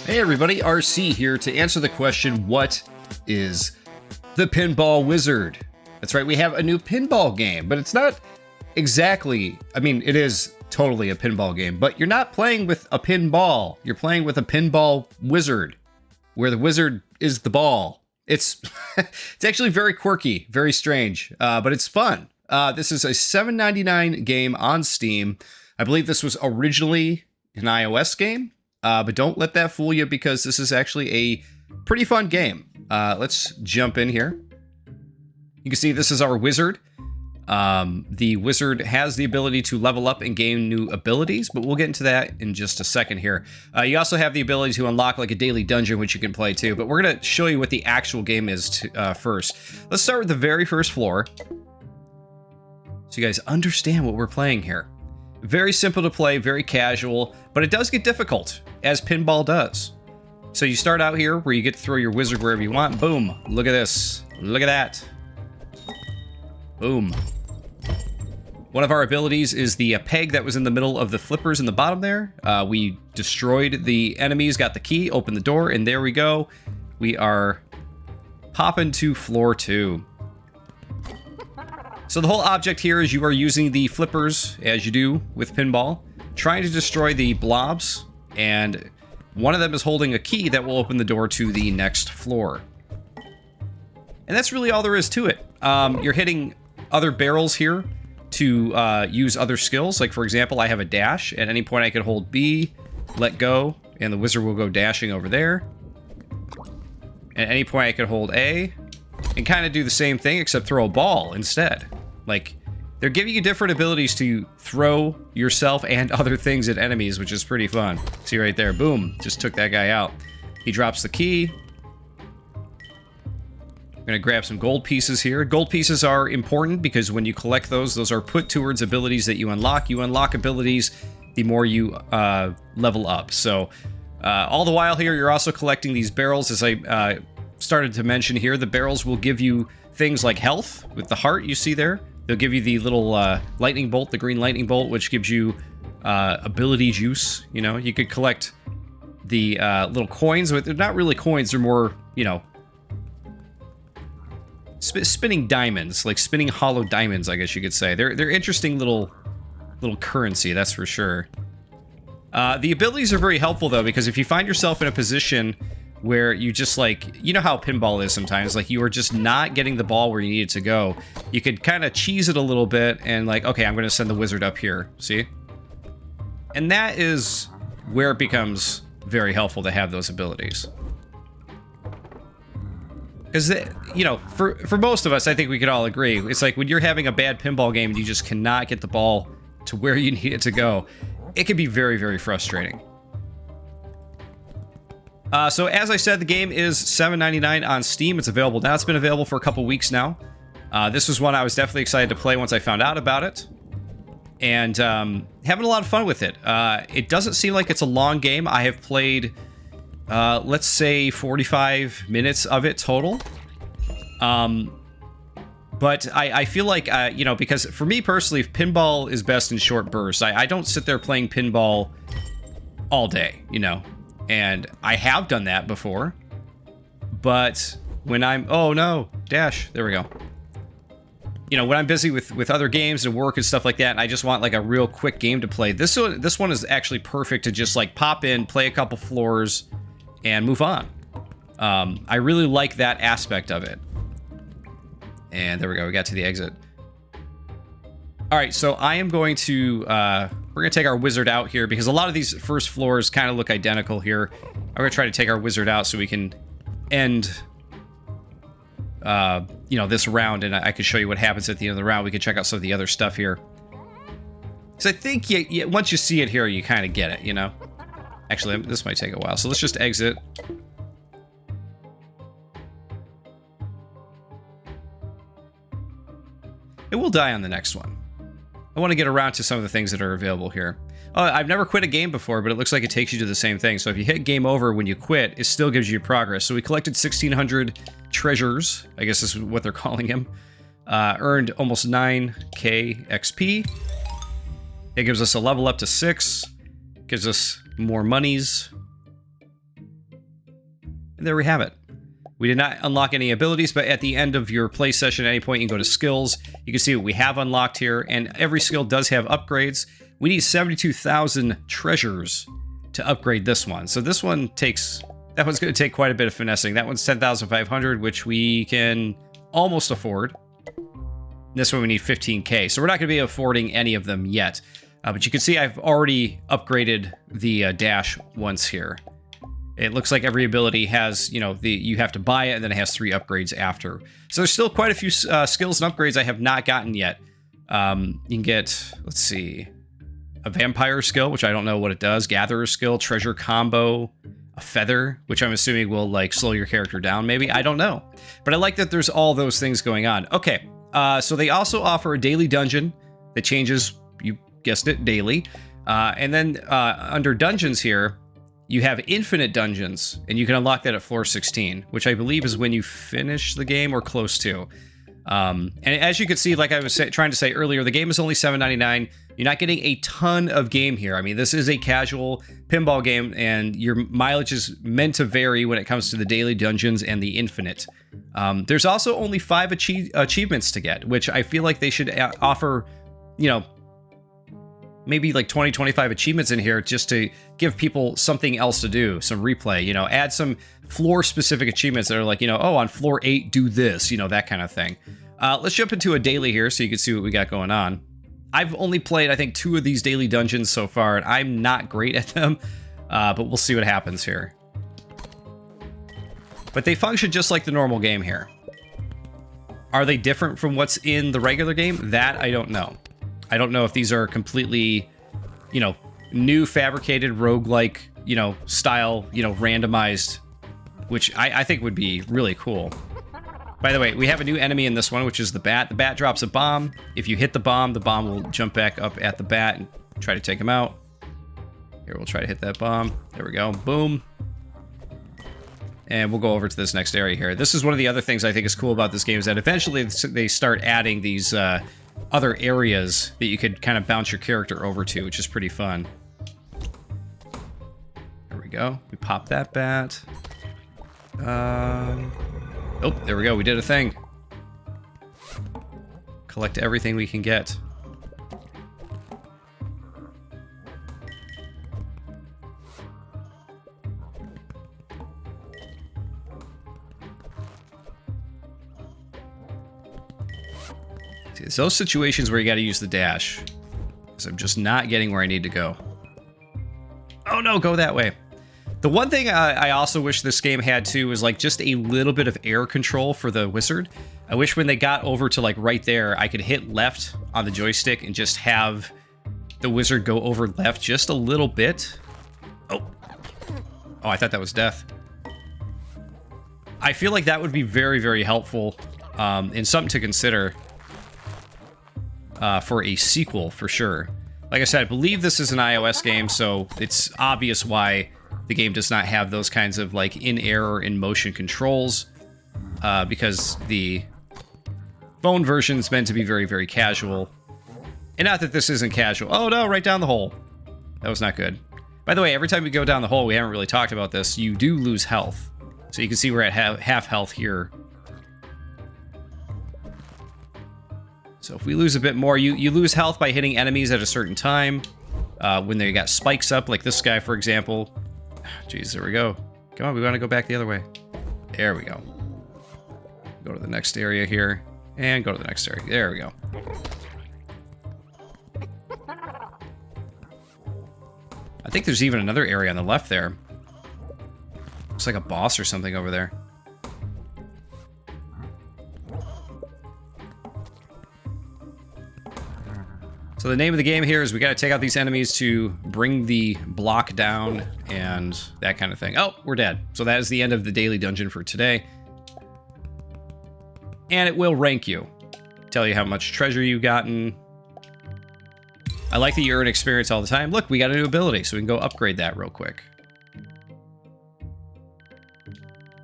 Hey everybody, RC here to answer the question, what is the Pinball Wizard? That's right, we have a new pinball game, but it's not exactly, it is totally a pinball game, but you're not playing with a pinball. You're playing with a pinball wizard, where the wizard is the ball. It's it's actually very quirky, very strange, but it's fun. This is a $7.99 game on Steam. I believe this was originally an iOS game. But don't let that fool you because this is actually a pretty fun game. Let's jump in here. You can see this is our wizard. The wizard has the ability to level up and gain new abilities, but we'll get into that in just a second here. You also have the ability to unlock like a daily dungeon, which you can play too. But we're going to show you what the actual game is first. Let's start with the very first floor, so you guys understand what we're playing here. Very simple to play, very casual, but it does get difficult, as pinball does. So you start out here where you get to throw your wizard wherever you want. Boom. Look at this. Look at that. Boom. One of our abilities is the peg that was in the middle of the flippers in the bottom there. We destroyed the enemies, got the key, opened the door, and there we go. We are popping to floor 2. So the whole object here is you are using the flippers, as you do with pinball, trying to destroy the blobs, and one of them is holding a key that will open the door to the next floor. And that's really all there is to it. You're hitting other barrels here to use other skills. Like, for example, I have a dash. At any point I could hold B, let go, and the wizard will go dashing over there. At any point I could hold A, and kind of do the same thing, except throw a ball instead. Like, they're giving you different abilities to throw yourself and other things at enemies, which is pretty fun. See right there, boom, just took that guy out. He drops the key. I'm gonna grab some gold pieces here. Gold pieces are important because when you collect those are put towards abilities that you unlock. You unlock abilities the more you level up. So all the while here, you're also collecting these barrels. As I started to mention here, the barrels will give you things like health with the heart you see there. They'll give you the little lightning bolt, the green lightning bolt, which gives you ability juice. You know, you could collect the little coins. They're not really coins, they're more, you know, spinning diamonds, like spinning hollow diamonds, I guess you could say. They're interesting little currency, that's for sure. The abilities are very helpful though, because if you find yourself in a position where you just, like, you know how pinball is sometimes, like you are just not getting the ball where you need it to go, you could kind of cheese it a little bit and like, okay, I'm going to send the wizard up here, see? And that is where it becomes very helpful to have those abilities. Because, you know, for most of us, I think we could all agree, it's like when you're having a bad pinball game and you just cannot get the ball to where you need it to go, it can be very, very frustrating. So as I said, the game is $7.99 on Steam. It's available now. It's been available for a couple weeks now. This was one I was definitely excited to play once I found out about it. And having a lot of fun with it. It doesn't seem like it's a long game. I have played, let's say, 45 minutes of it total. But I feel like, you know, because for me personally, pinball is best in short bursts. I don't sit there playing pinball all day, you know. And I have done that before, but when I'm, oh no, dash, there we go. You know, when I'm busy with other games and work and stuff like that, and I just want like a real quick game to play, this one is actually perfect to just like pop in, play a couple floors, and move on. I really like that aspect of it. And there we go, we got to the exit. All right, so I am going to, we're going to take our wizard out here because a lot of these first floors kind of look identical here. I'm going to try to take our wizard out so we can end, you know, this round, and I can show you what happens at the end of the round. We can check out some of the other stuff here. So I think once you see it here, you kind of get it, you know? Actually, this might take a while, so let's just exit. It will die on the next one. I want to get around to some of the things that are available here. I've never quit a game before, but it looks like it takes you to the same thing. So if you hit game over when you quit, it still gives you progress. So we collected 1,600 treasures, I guess this is what they're calling them. Earned almost 9k XP. It gives us a level up to 6. Gives us more monies. there we have it. We did not unlock any abilities, but at the end of your play session, at any point, you can go to skills. You can see what we have unlocked here, and every skill does have upgrades. We need 72,000 treasures to upgrade this one. So this one takes, that one's going to take quite a bit of finessing. That one's 10,500, which we can almost afford. This one we need 15K. So we're not going to be affording any of them yet. But you can see I've already upgraded the dash once here. It looks like every ability has, you know, you have to buy it, and then it has 3 upgrades after. So there's still quite a few skills and upgrades I have not gotten yet. You can get, let's see, a vampire skill, which I don't know what it does, gatherer skill, treasure combo, a feather, which I'm assuming will like slow your character down, maybe. I don't know. But I like that there's all those things going on. Okay, so they also offer a daily dungeon that changes, you guessed it, daily. And then under dungeons here, you have infinite dungeons, and you can unlock that at floor 16, which I believe is when you finish the game or close to. And as you can see, like I was trying to say earlier, the game is only $7.99. You're not getting a ton of game here. I mean, this is a casual pinball game, and your mileage is meant to vary when it comes to the daily dungeons and the infinite. There's also only 5 achievements to get, which I feel like they should offer, you know, maybe like 20, 25 achievements in here just to give people something else to do, some replay, you know, add some floor-specific achievements that are like, you know, oh, on floor 8, do this, you know, that kind of thing. Let's jump into a daily here so you can see what we got going on. I've only played, I think, 2 of these daily dungeons so far, and I'm not great at them, but we'll see what happens here. But they function just like the normal game here. Are they different from what's in the regular game? That I don't know. I don't know if these are completely, you know, new fabricated roguelike, you know, style, you know, randomized, which I think would be really cool. By the way, we have a new enemy in this one, which is the bat. The bat drops a bomb. If you hit the bomb will jump back up at the bat and try to take him out. Here, we'll try to hit that bomb. There we go. Boom. And we'll go over to this next area here. This is one of the other things I think is cool about this game, is that eventually they start adding these other areas that you could kind of bounce your character over to, which is pretty fun. There we go. We pop that bat. Oh, there we go. We did a thing. Collect everything we can get. See, it's those situations where you got to use the dash, because I'm just not getting where I need to go. Oh no, go that way. The one thing I also wish this game had too was like just a little bit of air control for the wizard. I wish when they got over to like right there, I could hit left on the joystick and just have the wizard go over left just a little bit. Oh, I thought that was death. I feel like that would be very, very helpful and something to consider for a sequel for sure. Like I said, I believe this is an iOS game, so it's obvious why the game does not have those kinds of like in-air or in-motion controls, because the phone version is meant to be very, very casual. And not that this isn't casual. Oh no, right down the hole. That was not good. By the way, every time we go down the hole, we haven't really talked about this, you do lose health. So you can see we're at half health here. So if we lose a bit more, you lose health by hitting enemies at a certain time. When they got spikes up, like this guy, for example. Jeez, there we go. Come on, we want to go back the other way. There we go. Go to the next area here. And go to the next area. There we go. I think there's even another area on the left there. Looks like a boss or something over there. So the name of the game here is we got to take out these enemies to bring the block down and that kind of thing. Oh, we're dead. So that is the end of the daily dungeon for today. And it will rank you. Tell you how much treasure you've gotten. I like that you earn experience all the time. Look, we got a new ability, so we can go upgrade that real quick.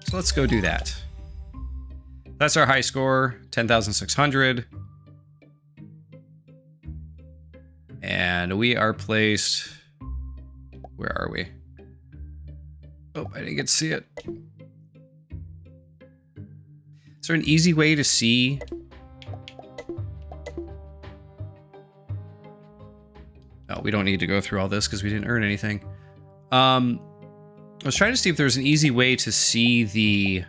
So let's go do that. That's our high score, 10,600. And we are placed... Where are we? Oh, I didn't get to see it. Is there an easy way to see? Oh, we don't need to go through all this because we didn't earn anything. I was trying to see if there's an easy way to see the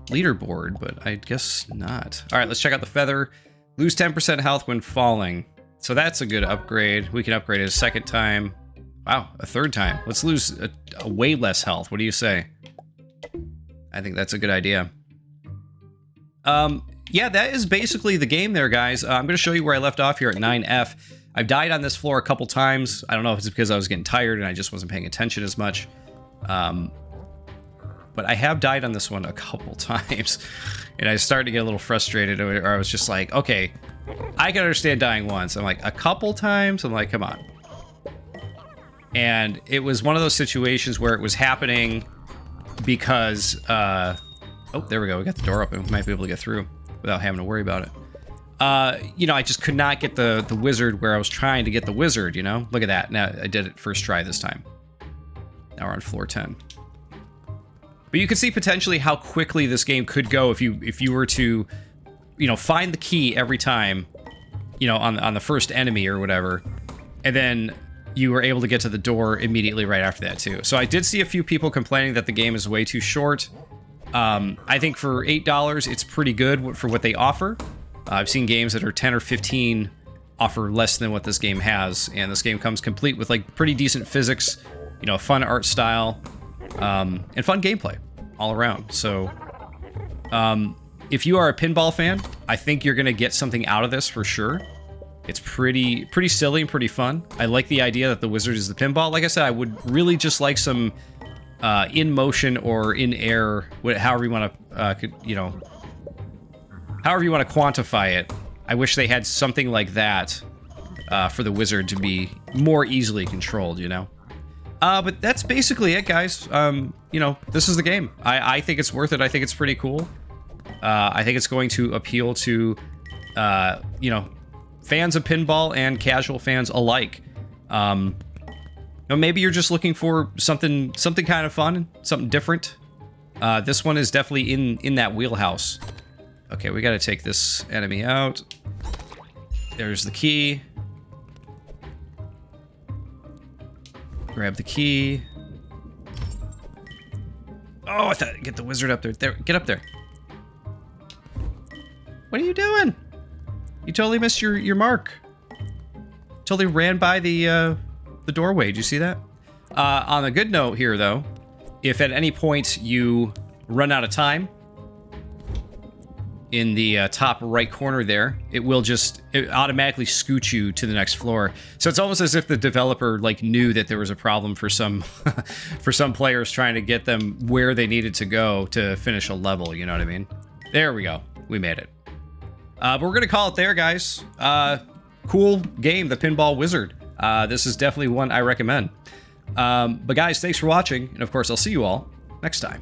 leaderboard, but I guess not. All right, let's check out the feather. Lose 10% health when falling. So that's a good upgrade. We can upgrade it a second time. Wow, a third time. Let's lose a way less health. What do you say? I think that's a good idea. Yeah, that is basically the game there, guys. I'm going to show you where I left off here at 9F. I've died on this floor a couple times. I don't know if it's because I was getting tired and I just wasn't paying attention as much. But I have died on this one a couple times. And I started to get a little frustrated, or I was just like, okay, I can understand dying once. I'm like, a couple times? I'm like, come on. And it was one of those situations where it was happening because... oh, there we go. We got the door open. We might be able to get through without having to worry about it. You know, I just could not get the wizard where I was trying to get the wizard, you know? Look at that. Now, I did it first try this time. Now we're on floor 10. But you can see potentially how quickly this game could go if you were to, you know, find the key every time, you know, on the first enemy or whatever, and then you were able to get to the door immediately right after that too. So I did see a few people complaining that the game is way too short. I think for $8, it's pretty good for what they offer. I've seen games that are 10 or 15 offer less than what this game has, and this game comes complete with like pretty decent physics, you know, fun art style, and fun gameplay all around. So if you are a pinball fan, I think you're gonna get something out of this for sure. It's pretty silly and pretty fun. I like the idea that the wizard is the pinball. Like I said, I would really just like some in motion or in air, however you want to, you know, however you want to quantify it. I wish they had something like that for the wizard to be more easily controlled, you know. But that's basically it, guys. You know, this is the game. I think it's worth it. I think it's pretty cool. I think it's going to appeal to, you know, fans of pinball and casual fans alike. You know, maybe you're just looking for something kind of fun, something different. This one is definitely in that wheelhouse. Okay, we got to take this enemy out. There's the key. Grab the key. Oh, I thought I'd get the wizard up there. There, get up there. What are you doing? You totally missed your mark. Totally ran by the doorway. Did you see that? On a good note here, though, if at any point you run out of time, in the top right corner there, it automatically scoot you to the next floor. So it's almost as if the developer like knew that there was a problem for some for some players trying to get them where they needed to go to finish a level, you know what I mean? There we go. We made it. But we're gonna call it there, guys. Cool game, the Pinball Wizard. This is definitely one I recommend. But guys, thanks for watching, and of course I'll see you all next time.